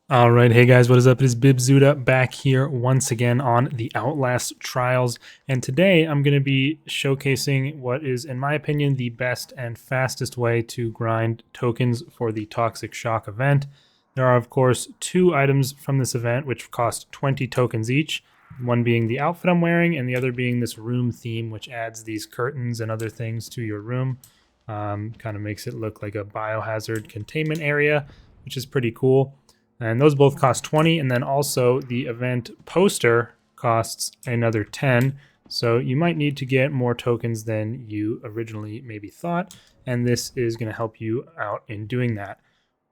All right, hey guys, what is up? It is Bibzuda back here once again on the Outlast trials, and today I'm going to be showcasing what is, in my opinion, the best and fastest way to grind tokens for the Toxic Shock event. There are, of course, two items from this event which cost 20 tokens each, one being the outfit I'm wearing and the other being this room theme, which adds these curtains and other things to your room. Kind of makes it look like a biohazard containment area, which is pretty cool. And those both cost 20, and then also the event poster costs another 10. So you might need to get more tokens than you originally maybe thought, and this is going to help you out in doing that.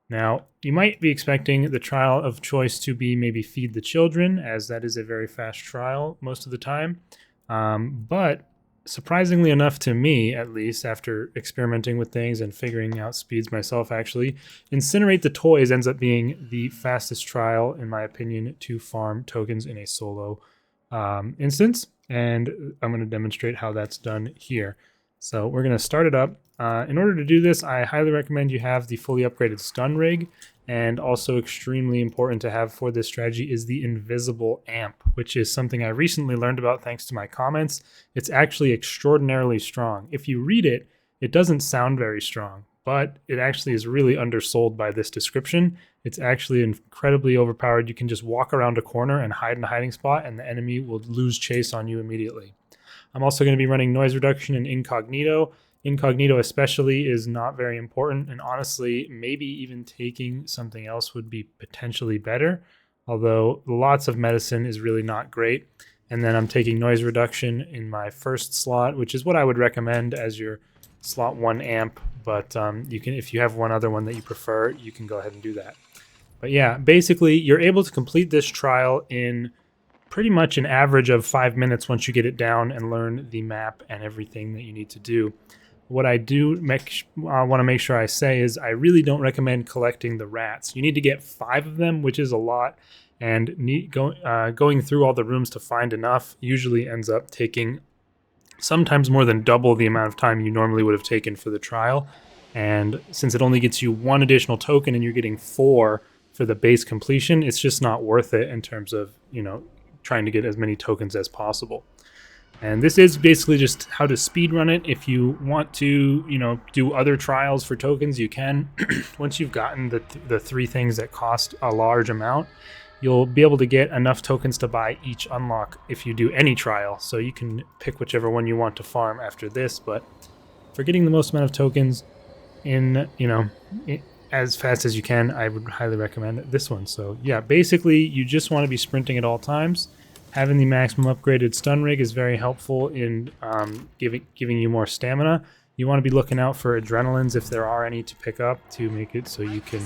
Now, you might be expecting the trial of choice to be maybe Feed the Children, as that is a very fast trial most of the time. But surprisingly enough to me, at least, after experimenting with things and figuring out speeds myself, actually, Incinerate the Toys ends up being the fastest trial, in my opinion, to farm tokens in a solo instance. And I'm going to demonstrate how that's done here. So we're going to start it up. In order to do this, I highly recommend you have the fully upgraded stun rig, and also extremely important to have for this strategy is the invisible amp, which is something I recently learned about thanks to my comments. It's actually extraordinarily strong. If you read it, it doesn't sound very strong, but it actually is really undersold by this description. It's actually incredibly overpowered. You can just walk around a corner and hide in a hiding spot, and the enemy will lose chase on you immediately. I'm also going to be running noise reduction and incognito. Incognito especially is not very important, and honestly, maybe even taking something else would be potentially better, although lots of medicine is really not great. And then I'm taking noise reduction in my first slot, which is what I would recommend as your slot 1 amp, but you can, if you have one other one that you prefer, you can go ahead and do that. But yeah, basically you're able to complete this trial in pretty much an average of 5 minutes once you get it down and learn the map and everything that you need to do. What I do want to make sure I say is I really don't recommend collecting the rats. You need to get 5 of them, which is a lot, and going through all the rooms to find enough usually ends up taking sometimes more than double the amount of time you normally would have taken for the trial. And since it only gets you 1 additional token and you're getting 4 for the base completion, it's just not worth it in terms of, trying to get as many tokens as possible. And this is basically just how to speedrun it. If you want to, do other trials for tokens, you can. Once you've gotten the 3 things that cost a large amount, you'll be able to get enough tokens to buy each unlock if you do any trial. So you can pick whichever one you want to farm after this. But for getting the most amount of tokens in, as fast as you can, I would highly recommend this one. So yeah, basically you just want to be sprinting at all times. Having the maximum upgraded stun rig is very helpful in giving you more stamina. You want to be looking out for adrenalines if there are any to pick up to make it so you can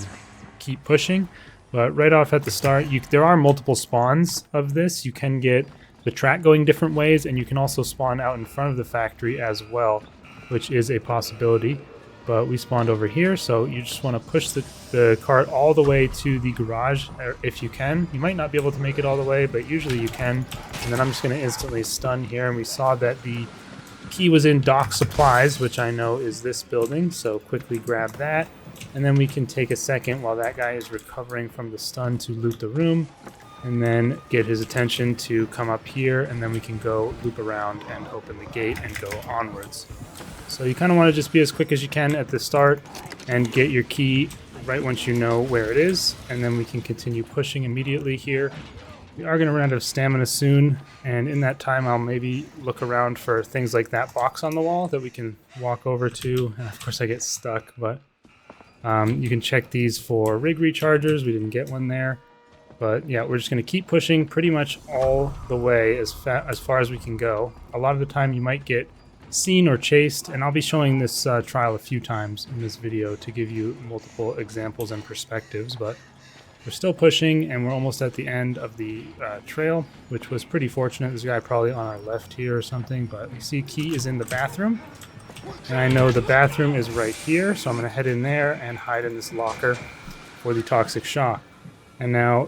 keep pushing. But right off at the start, there are multiple spawns of this. You can get the track going different ways, and you can also spawn out in front of the factory as well, which is a possibility. But we spawned over here, so you just want to push the cart all the way to the garage if you can. You might not be able to make it all the way, but usually you can. And then I'm just going to instantly stun here, and we saw that the key was in dock supplies, which I know is this building, so quickly grab that. And then we can take a second while that guy is recovering from the stun to loot the room, and then get his attention to come up here, and then we can go loop around and open the gate and go onwards. So you kind of want to just be as quick as you can at the start and get your key right once you know where it is, and then we can continue pushing immediately here. We are going to run out of stamina soon, and in that time I'll maybe look around for things like that box on the wall that we can walk over to. And of course I get stuck, but you can check these for rig rechargers. We didn't get one there. But yeah, we're just going to keep pushing pretty much all the way as far as we can go. A lot of the time you might get seen or chased, and I'll be showing this trial a few times in this video to give you multiple examples and perspectives, but we're still pushing, and we're almost at the end of the trail, which was pretty fortunate. This guy probably on our left here or something, but we see key is in the bathroom, and I know the bathroom is right here, so I'm going to head in there and hide in this locker for the toxic shock. And now,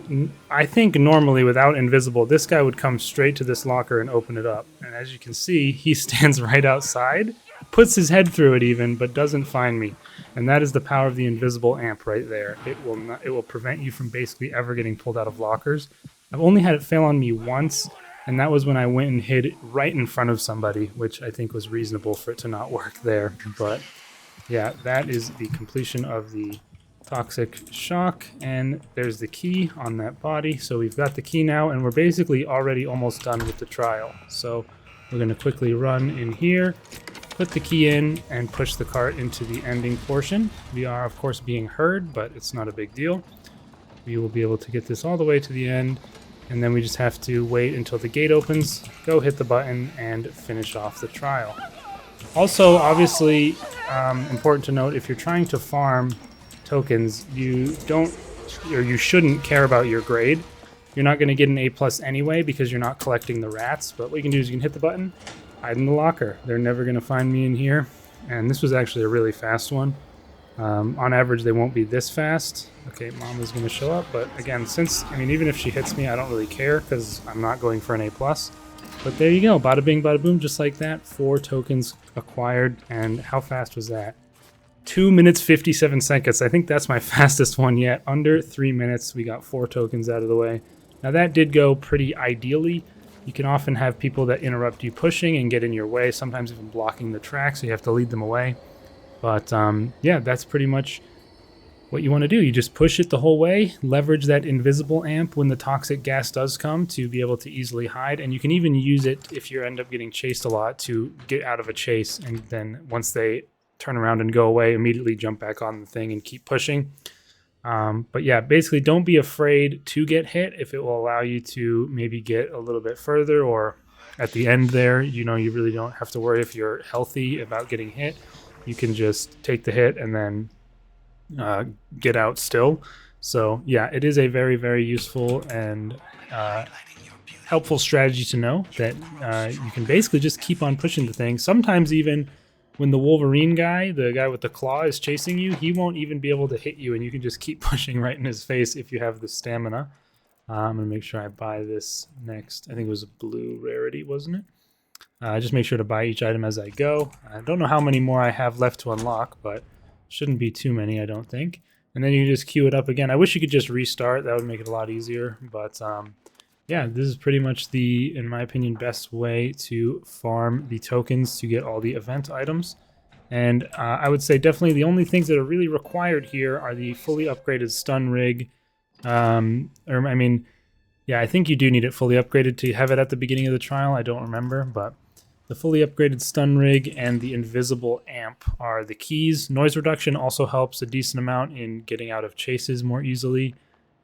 I think normally without invisible, this guy would come straight to this locker and open it up. And as you can see, he stands right outside, puts his head through it even, but doesn't find me. And that is the power of the invisible amp right there. It will prevent you from basically ever getting pulled out of lockers. I've only had it fail on me once, and that was when I went and hid right in front of somebody, which I think was reasonable for it to not work there. But yeah, that is the completion of the toxic shock, and there's the key on that body. So we've got the key now, and we're basically already almost done with the trial. So we're going to quickly run in here, put the key in, and push the cart into the ending portion. We are, of course, being heard, but it's not a big deal. We will be able to get this all the way to the end, and then we just have to wait until the gate opens, go hit the button, and finish off the trial. Also, obviously, important to note, if you're trying to farm tokens, you shouldn't care about your grade. You're not going to get an A+ anyway because you're not collecting the rats, but what you can do is you can hit the button, hide in the locker. They're never going to find me in here. And this was actually a really fast one. On average, they won't be this fast. Okay, Mama's going to show up, but again, even if she hits me, I don't really care because I'm not going for an A+. But there you go, bada bing, bada boom, just like that. 4 tokens acquired, and how fast was that? 2 minutes 57 seconds. I think that's my fastest one yet. Under 3 minutes, we got 4 tokens out of the way. Now that did go pretty ideally. You can often have people that interrupt you pushing and get in your way, sometimes even blocking the track, so you have to lead them away. But yeah, that's pretty much what you want to do. You just push it the whole way, leverage that invisible amp when the toxic gas does come to be able to easily hide, and you can even use it if you end up getting chased a lot to get out of a chase, and then once they turn around and go away, immediately jump back on the thing and keep pushing. But yeah, basically don't be afraid to get hit if it will allow you to maybe get a little bit further, or at the end there, you really don't have to worry if you're healthy about getting hit. You can just take the hit and then get out still. So yeah, it is a very, very useful and helpful strategy to know that you can basically just keep on pushing the thing. Sometimes even when the Wolverine guy, the guy with the claw, is chasing you, he won't even be able to hit you, and you can just keep pushing right in his face if you have the stamina. I'm going to make sure I buy this next. I think it was a blue rarity, wasn't it? Just make sure to buy each item as I go. I don't know how many more I have left to unlock, but shouldn't be too many, I don't think. And then you just queue it up again. I wish you could just restart. That would make it a lot easier, but yeah, this is pretty much the, in my opinion, best way to farm the tokens to get all the event items. And I would say definitely the only things that are really required here are the fully upgraded stun rig. Yeah, I think you do need it fully upgraded to have it at the beginning of the trial. I don't remember, but the fully upgraded stun rig and the invisible amp are the keys. Noise reduction also helps a decent amount in getting out of chases more easily.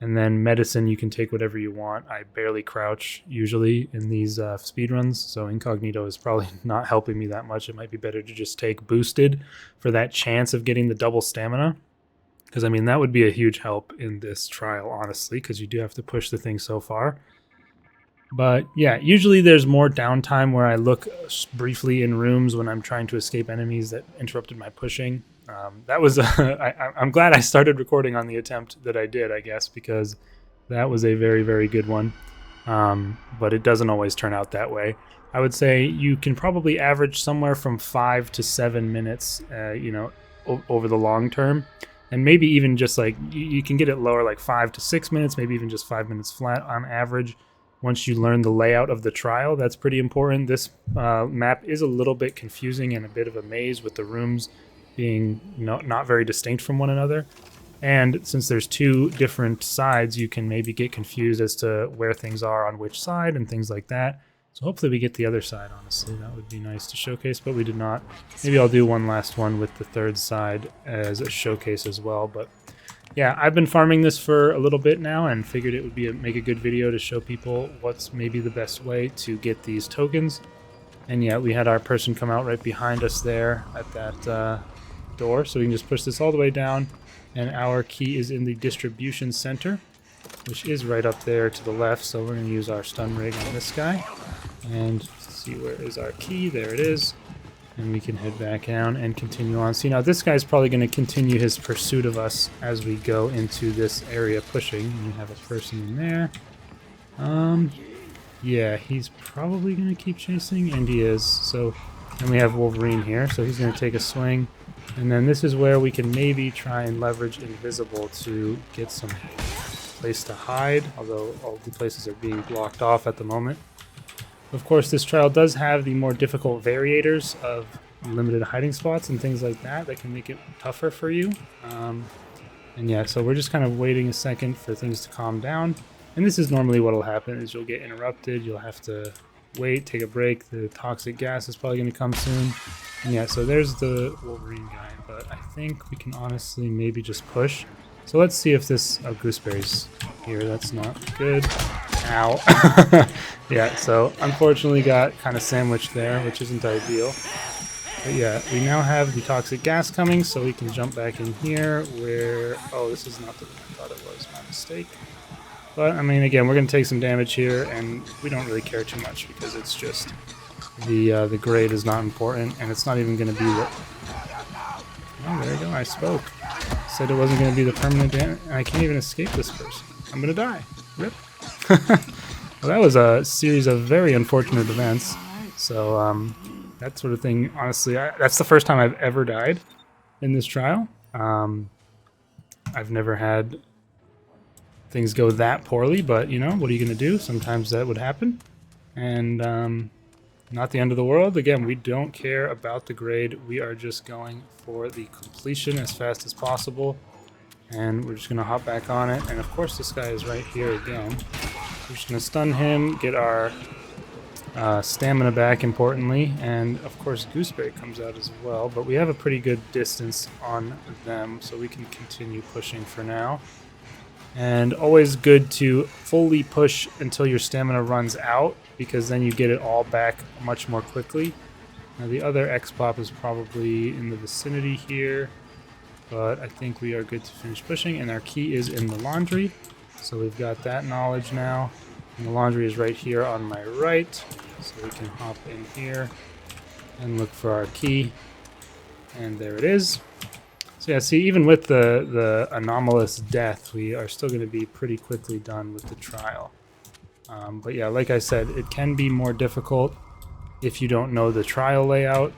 And then medicine, you can take whatever you want. I barely crouch usually in these speedruns, so incognito is probably not helping me that much. It might be better to just take boosted for that chance of getting the double stamina. Because, that would be a huge help in this trial, honestly, because you do have to push the thing so far. But yeah, usually there's more downtime where I look briefly in rooms when I'm trying to escape enemies that interrupted my pushing. That was I'm glad I started recording on the attempt that I did, I guess, because that was a very, very good one. But it doesn't always turn out that way. I would say you can probably average somewhere from 5 to 7 minutes, over the long term. And maybe even just like, you can get it lower, like 5 to 6 minutes, maybe even just 5 minutes flat on average. Once you learn the layout of the trial, that's pretty important. This map is a little bit confusing and a bit of a maze with the rooms being not very distinct from one another. And since there's 2 different sides, you can maybe get confused as to where things are on which side and things like that. So hopefully we get the other side, honestly. That would be nice to showcase, but we did not. Maybe I'll do one last one with the third side as a showcase as well. But yeah, I've been farming this for a little bit now and figured it would make a good video to show people what's maybe the best way to get these tokens. And yeah, we had our person come out right behind us there at that door, so we can just push this all the way down, and our key is in the distribution center, which is right up there to the left. So we're going to use our stun rig on this guy and see where is our key. There it is, and we can head back down and continue on. See, now this guy's probably going to continue his pursuit of us as we go into this area pushing. We have a person in there. Yeah, he's probably going to keep chasing, and he is. So, and we have Wolverine here, so he's going to take a swing. And then this is where we can maybe try and leverage invisible to get some place to hide, although all the places are being blocked off at the moment. Of course, this trial does have the more difficult variators of limited hiding spots and things like that that can make it tougher for you. And yeah, so we're just kind of waiting a second for things to calm down. And this is normally what will happen, is you'll get interrupted, you'll have to wait, take a break, the toxic gas is probably going to come soon. And yeah, so there's the Wolverine guy, but I think we can honestly maybe just push. So let's see if this... Oh, gooseberries here, that's not good. Ow. Yeah, so unfortunately got kind of sandwiched there, which isn't ideal. But yeah, we now have the toxic gas coming, so we can jump back in here where... Oh, this is not the one I thought it was, my mistake. But, I mean, again, we're going to take some damage here, and we don't really care too much because it's just... The grade is not important, and it's not even going to be what... Oh, there you go, I spoke. Said it wasn't going to be the permanent damage, and I can't even escape this person. I'm going to die. Rip. Well, that was a series of very unfortunate events. So, that sort of thing, honestly, that's the first time I've ever died in this trial. I've never had things go that poorly, but, you know, what are you going to do? Sometimes that would happen. And, not the end of the world. Again, we don't care about the grade. We are just going for the completion as fast as possible. And we're just going to hop back on it. And of course, this guy is right here again. We're just going to stun him, get our stamina back, importantly. And of course, Gooseberry comes out as well. But we have a pretty good distance on them, so we can continue pushing for now. And always good to fully push until your stamina runs out, because then you get it all back much more quickly. Now the other X-Pop is probably in the vicinity here, but I think we are good to finish pushing, and our key is in the laundry. So we've got that knowledge now. And the laundry is right here on my right, so we can hop in here and look for our key. And there it is. So yeah, see, even with the anomalous death, we are still going to be pretty quickly done with the trial. But yeah, like I said, it can be more difficult if you don't know the trial layout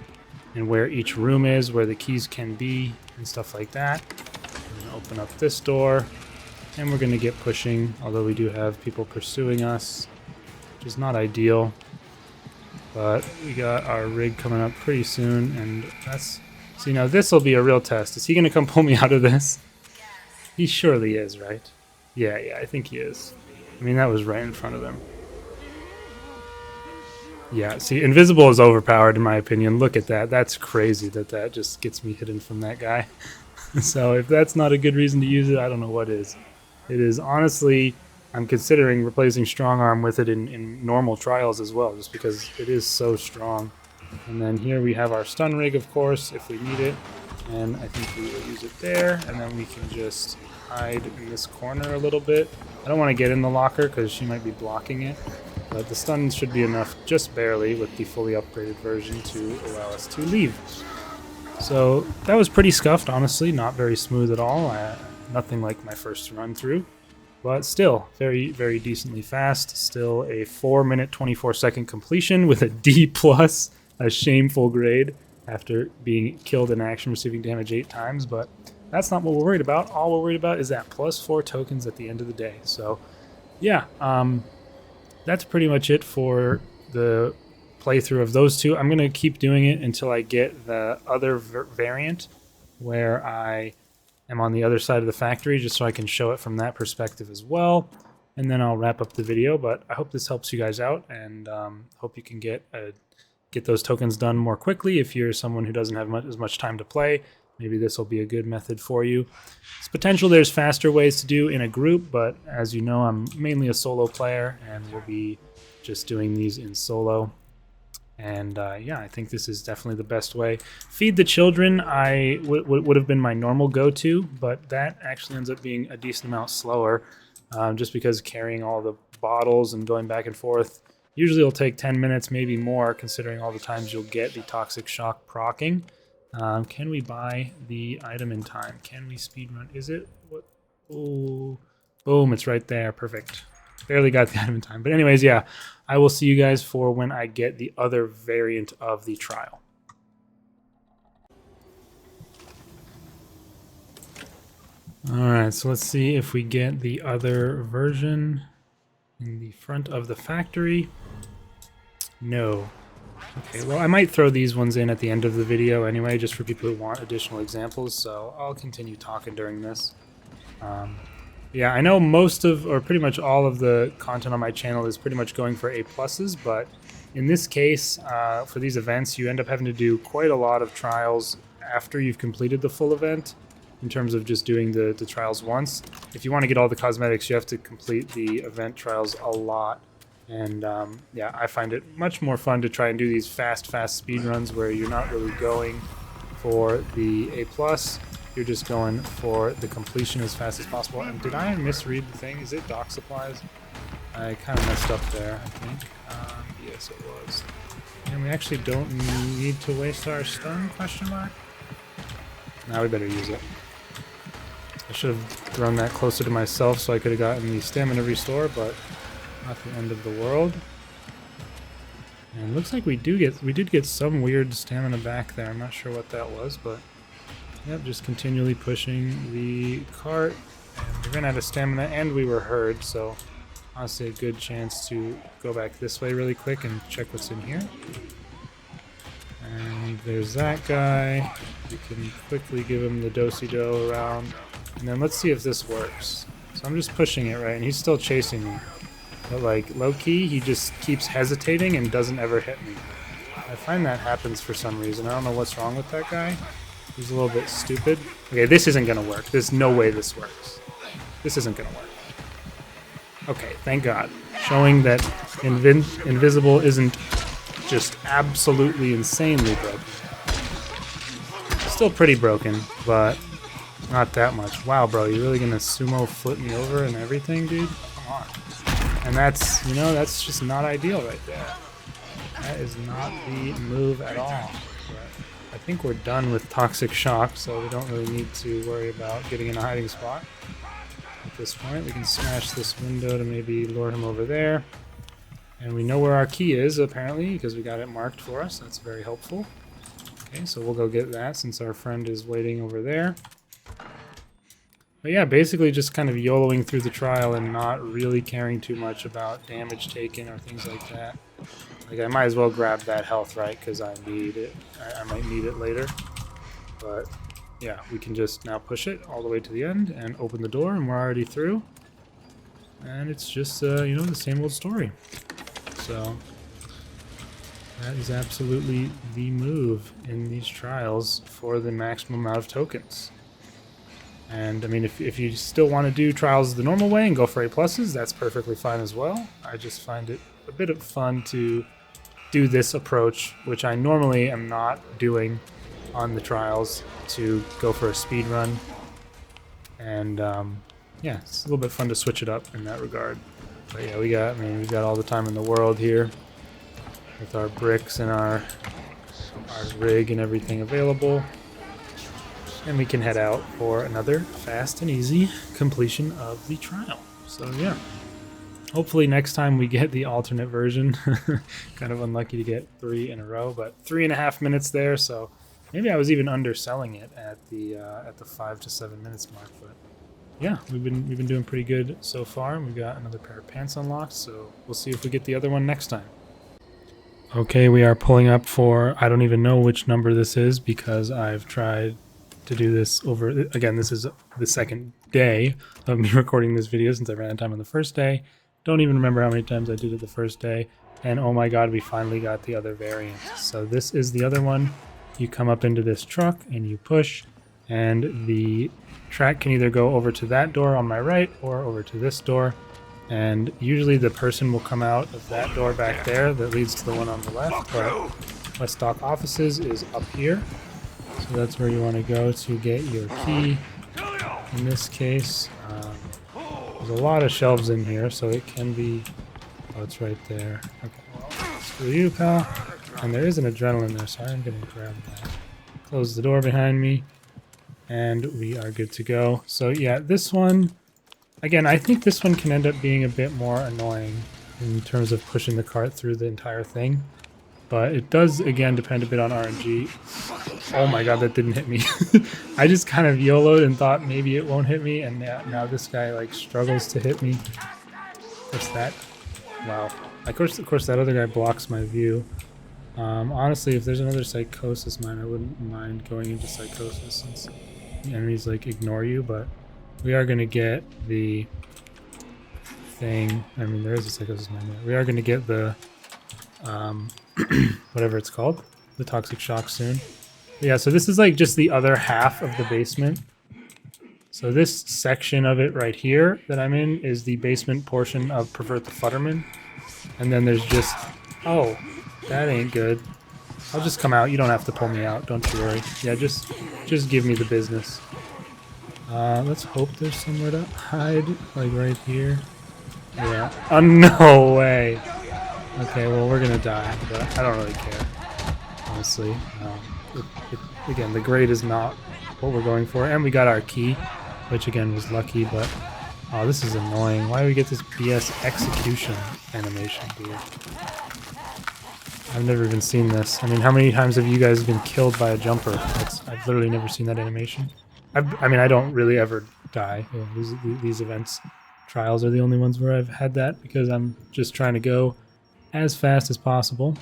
and where each room is, where the keys can be, and stuff like that. I'm going to open up this door, and we're going to get pushing, although we do have people pursuing us, which is not ideal. But we got our rig coming up pretty soon, and that's... So, you know, this will be a real test. Is he going to come pull me out of this? He surely is, right? Yeah, I think he is. I mean, that was right in front of him. Yeah, see, invisible is overpowered in my opinion. Look at that. That's crazy that just gets me hidden from that guy. So if that's not a good reason to use it, I don't know what is. It is honestly, I'm considering replacing strong arm with it in normal trials as well, just because it is so strong. And then here we have our stun rig, of course, if we need it. And I think we will use it there. And then we can just hide in this corner a little bit. I don't want to get in the locker because she might be blocking it. But the stun should be enough, just barely, with the fully upgraded version to allow us to leave. So that was pretty scuffed, honestly. Not very smooth at all. Nothing like my first run through. But still, very, very decently fast. Still a 4-minute, 24-second completion with a D+. A shameful grade after being killed in action, receiving damage 8 times, but that's not what we're worried about. All we're worried about is that +4 tokens at the end of the day. So yeah, that's pretty much it for the playthrough of those two. I'm going to keep doing it until I get the other variant where I am on the other side of the factory, just so I can show it from that perspective as well. And then I'll wrap up the video, but I hope this helps you guys out, and hope you can get those tokens done more quickly. If you're someone who doesn't have as much time to play, maybe this will be a good method for you. It's potential there's faster ways to do in a group, but as you know, I'm mainly a solo player, and we'll be just doing these in solo. And yeah, I think this is definitely the best way. Feed the children would have been my normal go-to, but that actually ends up being a decent amount slower, just because carrying all the bottles and going back and forth. Usually it'll take 10 minutes, maybe more, considering all the times you'll get the toxic shock proccing. Can we buy the item in time? Can we speedrun? Is it? What? Oh, boom, it's right there. Perfect. Barely got the item in time. But anyways, yeah, I will see you guys for when I get the other variant of the trial. Alright, so let's see if we get the other version in the front of the factory. No. Okay, well, I might throw these ones in at the end of the video anyway, just for people who want additional examples, so I'll continue talking during this. Yeah, I know most of, or pretty much all of the content on my channel is pretty much going for A+, but in this case, for these events, you end up having to do quite a lot of trials after you've completed the full event, in terms of just doing the trials once. If you want to get all the cosmetics, you have to complete the event trials a lot. And yeah, I find it much more fun to try and do these fast speed runs where you're not really going for the A+, you're just going for the completion as fast as possible. And did I misread the thing? Is it dock supplies? I kind of messed up there, I think. Yes, it was. And we actually don't need to waste our stun, question mark? Now we better use it. I should have thrown that closer to myself so I could have gotten the stamina restore, but not the end of the world. And it looks like we did get some weird stamina back there. I'm not sure what that was, but yep, just continually pushing the cart. And we ran out of stamina and we were heard, so honestly a good chance to go back this way really quick and check what's in here. And there's that guy. We can quickly give him the do-si-do around. And then let's see if this works. So I'm just pushing it, right? And he's still chasing me. But like, low-key, he just keeps hesitating and doesn't ever hit me. I find that happens for some reason. I don't know what's wrong with that guy. He's a little bit stupid. Okay, this isn't gonna work. There's no way this works. This isn't gonna work. Okay, thank God. Showing that Invisible isn't just absolutely insanely broken. Still pretty broken, but not that much. Wow, bro, you really gonna sumo flip me over and everything, dude? Come on. And that's, you know, that's just not ideal right there. That is not the move at all. But I think we're done with Toxic Shock, so we don't really need to worry about getting in a hiding spot. At this point, we can smash this window to maybe lure him over there. And we know where our key is, apparently, because we got it marked for us. That's very helpful. Okay, so we'll go get that since our friend is waiting over there. But yeah, basically just kind of YOLOing through the trial and not really caring too much about damage taken or things like that. Like, I might as well grab that health, right, because I need it. I might need it later. But yeah, we can just now push it all the way to the end and open the door, and we're already through. And it's just, you know, the same old story. So that is absolutely the move in these trials for the maximum amount of tokens. And I mean, if you still want to do trials the normal way and go for A+, that's perfectly fine as well. I just find it a bit of fun to do this approach, which I normally am not doing on the trials, to go for a speed run. And yeah, it's a little bit fun to switch it up in that regard. But yeah, we've got all the time in the world here with our bricks and our rig and everything available. And we can head out for another fast and easy completion of the trial. So yeah, hopefully next time we get the alternate version. Kind of unlucky to get 3 in a row, but 3.5 minutes there, so maybe I was even underselling it at the 5 to 7 minutes mark. But yeah, we've been doing pretty good so far, and we've got another pair of pants unlocked, so we'll see if we get the other one next time. Okay, we are pulling up for, I don't even know which number this is because I've tried to do this over, again, this is the second day of me recording this video since I ran out of time on the first day. Don't even remember how many times I did it the first day, and oh my god, we finally got the other variant. So this is the other one. You come up into this truck and you push, and the track can either go over to that door on my right or over to this door, and usually the person will come out of that door back there that leads to the one on the left, but Westdock Offices is up here, so that's where you want to go to get your key. In this case, there's a lot of shelves in here, so it can be, oh, it's right there. Okay, well, screw you, pal. And there is an adrenaline there, so I'm going to grab that. Close the door behind me, and we are good to go. So yeah, this one, again, I think this one can end up being a bit more annoying in terms of pushing the cart through the entire thing. But it does, again, depend a bit on RNG. Oh my god, that didn't hit me. I just kind of YOLO'd and thought maybe it won't hit me, and now this guy like struggles to hit me. What's that? Wow. Of course, that other guy blocks my view. Honestly, if there's another psychosis mine, I wouldn't mind going into psychosis since the enemies like ignore you, but we are going to get the thing. I mean, there is a psychosis mine there. We are going to get the whatever it's called, the toxic shock soon. But yeah, so this is like just the other half of the basement. So this section of it right here that I'm in is the basement portion of Pervert the Futterman. And then there's just, oh, that ain't good. I'll just come out. You don't have to pull me out. Don't you worry. Yeah, just give me the business. Let's hope there's somewhere to hide, like right here. Yeah. Oh, no way. Okay, well, we're gonna die, but I don't really care, honestly. Again, the grade is not what we're going for, and we got our key, which again was lucky, but oh, this is annoying. Why do we get this BS execution animation here? I've never even seen this. I mean, how many times have you guys been killed by a jumper? I've literally never seen that animation. I mean, I don't really ever die. You know, these events, trials are the only ones where I've had that because I'm just trying to go as fast as possible.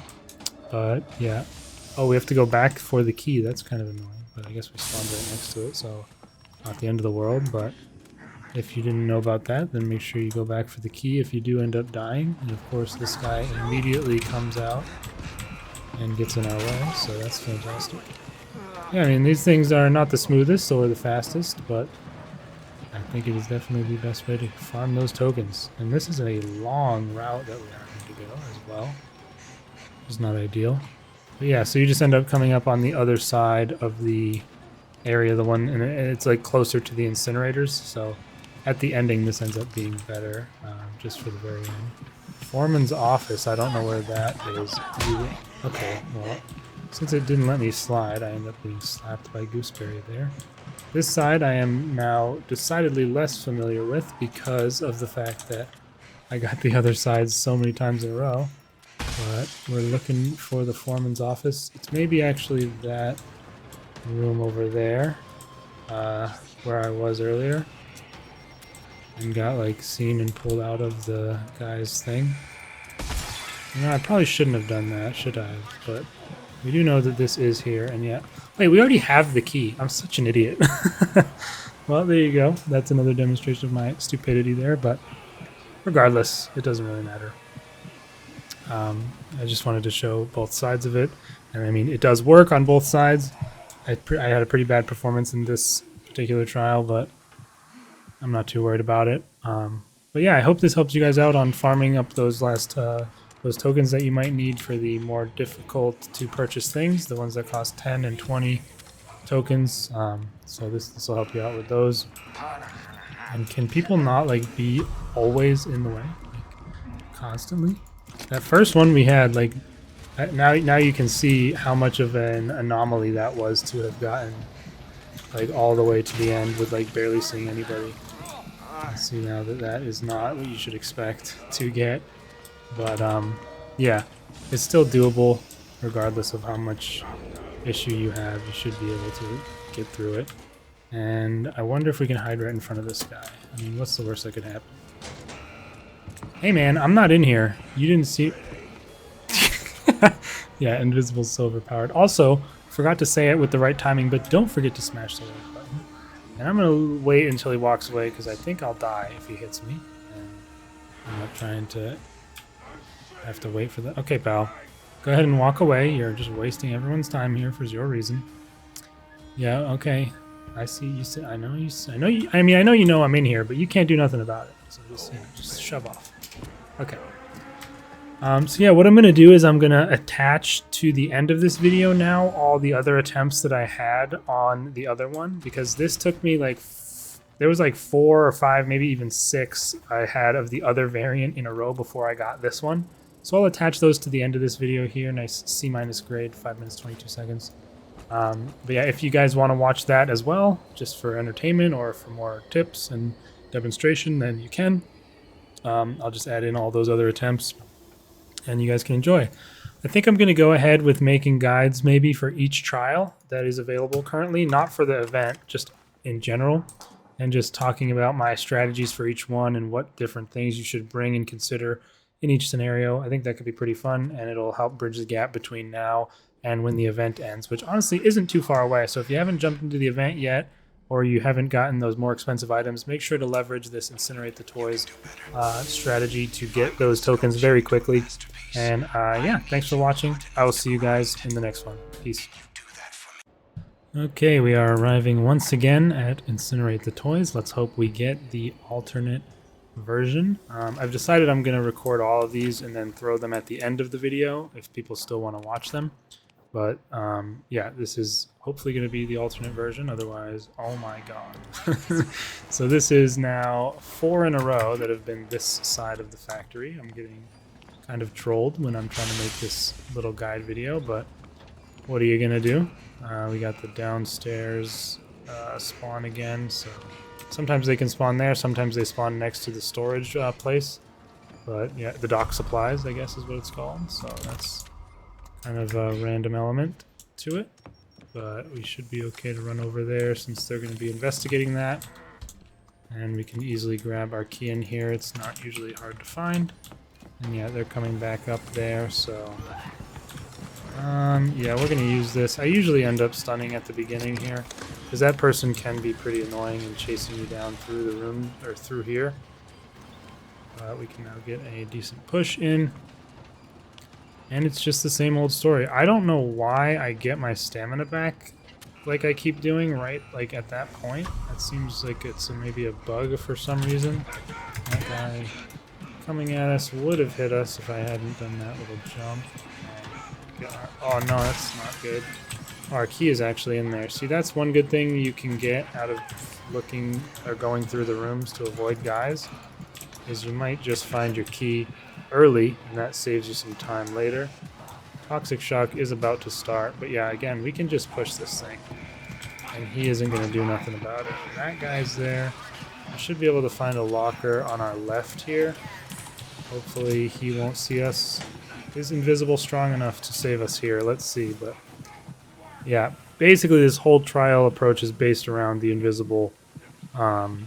But yeah. Oh, we have to go back for the key. That's kind of annoying. But I guess we spawned right next to it, so not the end of the world. But if you didn't know about that, then make sure you go back for the key if you do end up dying. And of course, this guy immediately comes out and gets in our way, so that's fantastic. Yeah, I mean, these things are not the smoothest or the fastest, but I think it is definitely the best way to farm those tokens. And this is a long route that we are going to go as well. It's not ideal. But yeah, so you just end up coming up on the other side of the area, the one, and it's like closer to the incinerators, so at the ending this ends up being better, just for the very end. Foreman's office, I don't know where that is. Okay, well, since it didn't let me slide, I end up being slapped by Gooseberry there. This side I am now decidedly less familiar with because of the fact that I got the other sides so many times in a row. But we're looking for the foreman's office. It's maybe actually that room over there, where I was earlier. And got like seen and pulled out of the guy's thing. You know, I probably shouldn't have done that, should I? But we do know that this is here, and yet... Wait, we already have the key. I'm such an idiot. Well, there you go. That's another demonstration of my stupidity there, but regardless, it doesn't really matter. I just wanted to show both sides of it, and I mean, it does work on both sides. I had a pretty bad performance in this particular trial, but I'm not too worried about it. But yeah, I hope this helps you guys out on farming up those last those tokens that you might need for the more difficult to purchase things, the ones that cost 10 and 20 tokens. So this will help you out with those. And can people not like be always in the way, like constantly? That first one we had, like, now you can see how much of an anomaly that was to have gotten like all the way to the end with like barely seeing anybody. See now that that is not what you should expect to get, but yeah, it's still doable regardless of how much issue you have. You should be able to get through it. And I wonder if we can hide right in front of this guy. I mean, what's the worst that could happen? Hey man, I'm not in here. You didn't see... Yeah, invisible silver powered. Also, forgot to say it with the right timing, but don't forget to smash the like button. And I'm going to wait until he walks away because I think I'll die if he hits me. And I'm not trying to have to wait for that. Okay, pal. Go ahead and walk away. You're just wasting everyone's time here for zero reason. Yeah, okay. I see you. I know you. I know you. I mean, I know you know I'm in here, but you can't do nothing about it. So just, you know, just shove off. Okay. So yeah, what I'm gonna do is I'm gonna attach to the end of this video now all the other attempts that I had on the other one, because this took me like there was like 4 or 5, maybe even 6 I had of the other variant in a row before I got this one. So I'll attach those to the end of this video here. Nice C- grade, 5 minutes 22 seconds. But yeah, if you guys want to watch that as well, just for entertainment or for more tips and demonstration, then you can. I'll just add in all those other attempts and you guys can enjoy. I think I'm going to go ahead with making guides maybe for each trial that is available currently, not for the event, just in general, and just talking about my strategies for each one and what different things you should bring and consider in each scenario. I think that could be pretty fun, and it'll help bridge the gap between now and when the event ends, which honestly isn't too far away. So if you haven't jumped into the event yet, or you haven't gotten those more expensive items, make sure to leverage this Incinerate the Toys strategy to get those tokens very quickly. And yeah, thanks for watching. I will see you guys in the next one. Peace. Okay, we are arriving once again at Incinerate the Toys. Let's hope we get the alternate version. I've decided I'm going to record all of these and then throw them at the end of the video if people still want to watch them. But yeah, this is hopefully going to be the alternate version. Otherwise, oh my god. So this is now 4 in a row that have been this side of the factory. I'm getting kind of trolled when I'm trying to make this little guide video, but what are you going to do? We got the downstairs spawn again. So sometimes they can spawn there. Sometimes they spawn next to the storage place. But yeah, the dock supplies, I guess is what it's called. So that's kind of a random element to it, but we should be okay to run over there since they're going to be investigating that, and we can easily grab our key in here. It's not usually hard to find, and yeah, they're coming back up there. So yeah, we're going to use this. I usually end up stunning at the beginning here because that person can be pretty annoying and chasing you down through the room or through here. We can now get a decent push in. And it's just the same old story. I don't know why I get my stamina back like I keep doing right like at that point. It seems like it's maybe a bug for some reason. That guy coming at us would have hit us if I hadn't done that little jump. Oh no, that's not good. Our key is actually in there. See, that's one good thing you can get out of looking or going through the rooms to avoid guys, is you might just find your key early, and that saves you some time later. Toxic Shock is about to start, but yeah, again, we can just push this thing, and he isn't going to do nothing about it. That guy's there. I should be able to find a locker on our left here. Hopefully he won't see us. Is Invisible strong enough to save us here? Let's see, but yeah, basically this whole trial approach is based around the Invisible amp.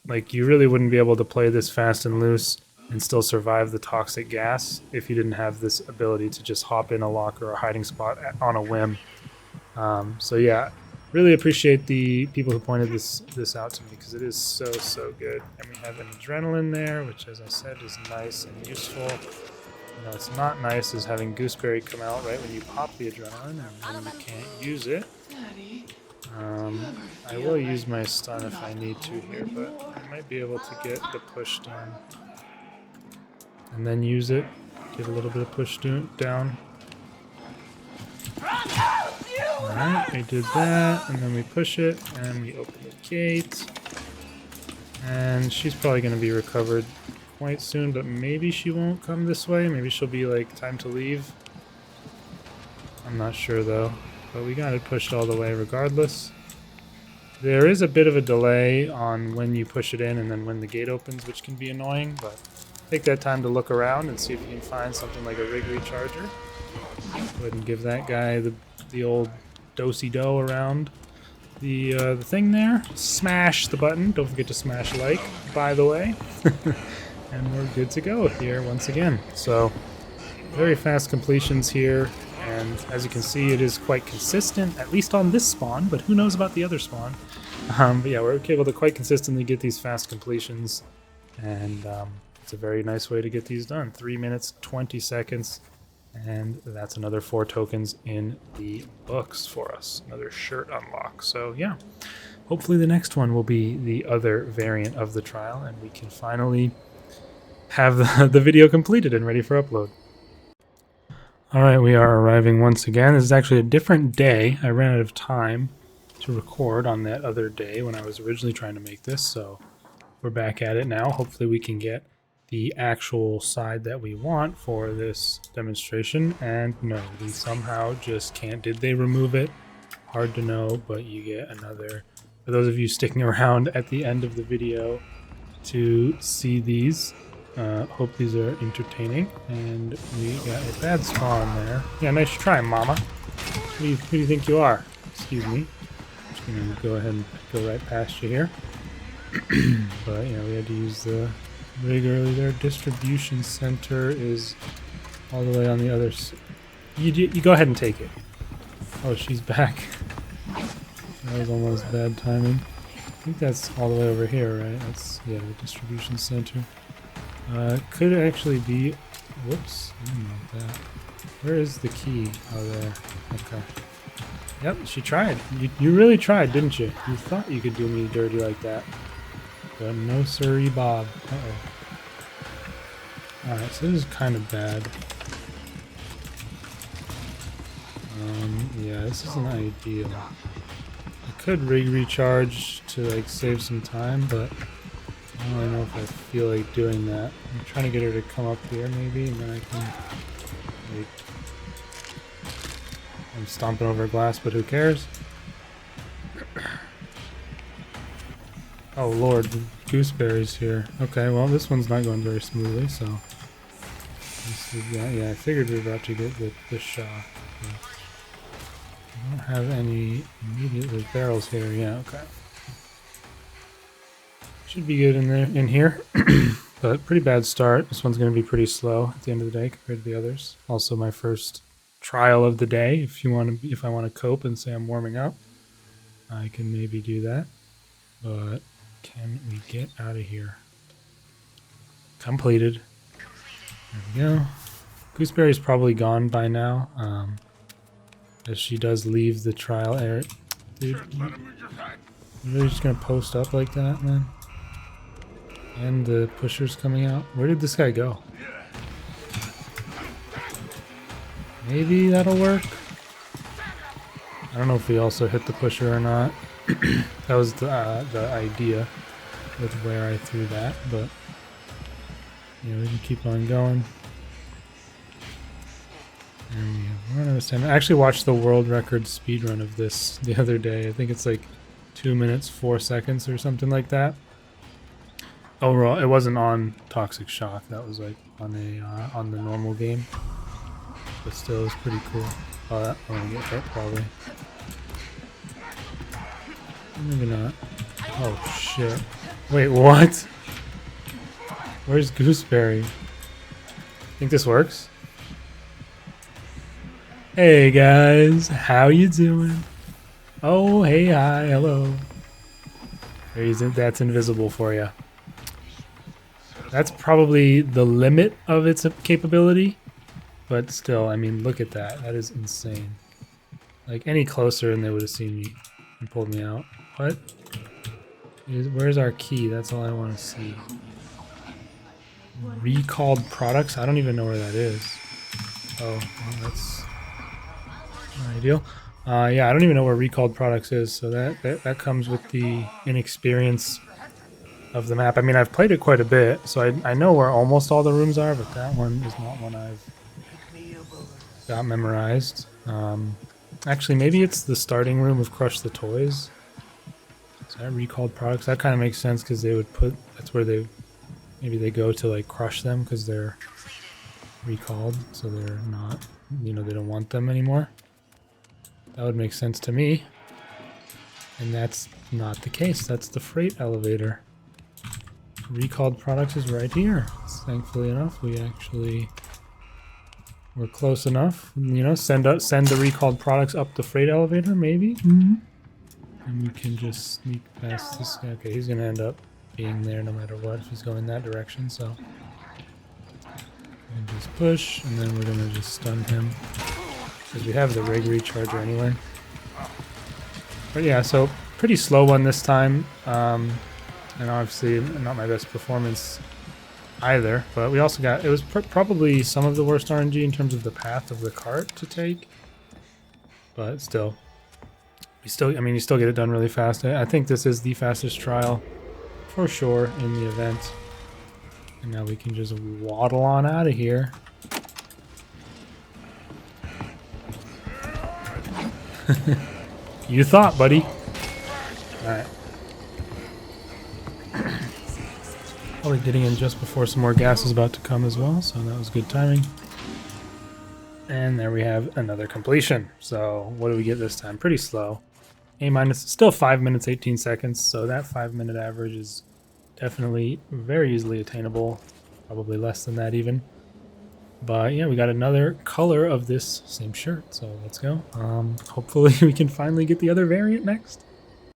Like, you really wouldn't be able to play this fast and loose and still survive the toxic gas if you didn't have this ability to just hop in a locker or hiding spot on a whim. So yeah, really appreciate the people who pointed this out to me because it is so good. And we have an adrenaline there, which, as I said, is nice and useful. You know, it's not nice is having Gooseberry come out right when you pop the adrenaline and then you can't use it. I will use my stun if I need to here, but I might be able to get the push down and then use it. Get a little bit of push down. Alright, we did that, and then we push it, and we open the gate. And she's probably going to be recovered quite soon, but maybe she won't come this way. Maybe she'll be like, time to leave. I'm not sure though. But we got it pushed all the way regardless. There is a bit of a delay on when you push it in and then when the gate opens, which can be annoying, but take that time to look around and see if you can find something like a rig recharger. Go ahead and give that guy the old do-si-do around the thing there. Smash the button. Don't forget to smash like, by the way. And we're good to go here once again. So, very fast completions here. And as you can see, it is quite consistent, at least on this spawn, but who knows about the other spawn. But yeah, we're able to quite consistently get these fast completions, and it's a very nice way to get these done. 3 minutes, 20 seconds, and that's another 4 tokens in the books for us. Another shirt unlock. So yeah, hopefully the next one will be the other variant of the trial, and we can finally have the video completed and ready for upload. Alright, we are arriving once again. This is actually a different day. I ran out of time to record on that other day when I was originally trying to make this, so we're back at it now. Hopefully we can get the actual side that we want for this demonstration, and no, we somehow just can't. Did they remove it? Hard to know, but you get another, for those of you sticking around at the end of the video to see these, Hope these are entertaining. And we got a bad spawn there. Yeah, nice try, mama. Who do you think you are? Excuse me. I'm just gonna go ahead and go right past you here. But yeah, we had to use the rig early there. Distribution center is all the way on the other side. You go ahead and take it. Oh, she's back. That was almost bad timing. I think that's all the way over here, right? That's, yeah, the distribution center. Could actually be... Whoops. I didn't know that. Where is the key? Oh, there. Okay. Yep, she tried. You really tried, didn't you? You thought you could do me dirty like that. But no siree, Bob. Uh-oh. Alright, so this is kind of bad. Yeah, this isn't ideal. I could rig recharge to like save some time, but I don't really know if I feel like doing that. I'm trying to get her to come up here maybe, and then I can like... I'm stomping over glass, but who cares? Oh lord, gooseberries here. Okay, well this one's not going very smoothly, so... This is, yeah, I figured we were about to get the shock. I don't have any immediate barrels here. Yeah, okay. Should be good in here. But pretty bad start. This one's going to be pretty slow at the end of the day compared to the others. Also my first trial of the day. If I want to cope and say I'm warming up, I can maybe do that. But can we get out of here? Completed. There we go. Gooseberry's probably gone by now. As she does leave the trial area. Dude, you really just gonna post up like that, man? And the pusher's coming out. Where did this guy go? Maybe that'll work. I don't know if we also hit the pusher or not. That was the idea with where I threw that, but yeah, we can keep on going. And we have run out of time. I actually watched the world record speedrun of this the other day. I think it's like 2 minutes, 4 seconds or something like that. Overall, it wasn't on Toxic Shock. That was like on a on the normal game. But still, it was pretty cool. Oh, that I'm gonna get hurt probably. Maybe not. Oh shit! Wait, what? Where's Gooseberry? Think this works? Hey guys, how you doing? Oh, hey, hi, hello. That's invisible for you. That's probably the limit of its capability, but still, I mean, look at that. That is insane. Like, any closer and they would have seen me and pulled me out. What? Where's our key? That's all I want to see. Recalled products? I don't even know where that is. Oh, well, that's not ideal. Yeah, I don't even know where recalled products is, so that comes with the inexperience of the map. I mean, I've played it quite a bit, so I know where almost all the rooms are, but that one is not one I've got memorized. Actually, maybe it's the starting room of Crush the Toys. Is that recalled products? That kind of makes sense because they would put... That's where maybe they go to like crush them because they're recalled, so they're not... You know, they don't want them anymore. That would make sense to me. And that's not the case. That's the freight elevator. Recalled products is right here. Thankfully enough, we actually were close enough. You know, send the recalled products up the freight elevator, maybe? Mm-hmm. And we can just sneak past this guy. Okay, he's gonna end up being there no matter what if he's going that direction, so. And just push, and then we're gonna just stun him. Because we have the rig recharger anyway. But yeah, so pretty slow one this time. And obviously not my best performance either. But we also got... It was probably some of the worst RNG in terms of the path of the cart to take. But still. I mean, you still get it done really fast. I think this is the fastest trial for sure in the event. And now we can just waddle on out of here. You thought, buddy. Alright. Probably getting in just before some more gas is about to come as well, so that was good timing. And there we have another completion. So what do we get this time? Pretty slow. A minus, still 5 minutes 18 seconds, so that 5-minute average is definitely very easily attainable. Probably less than that even. But yeah, we got another color of this same shirt, so let's go. Hopefully we can finally get the other variant next.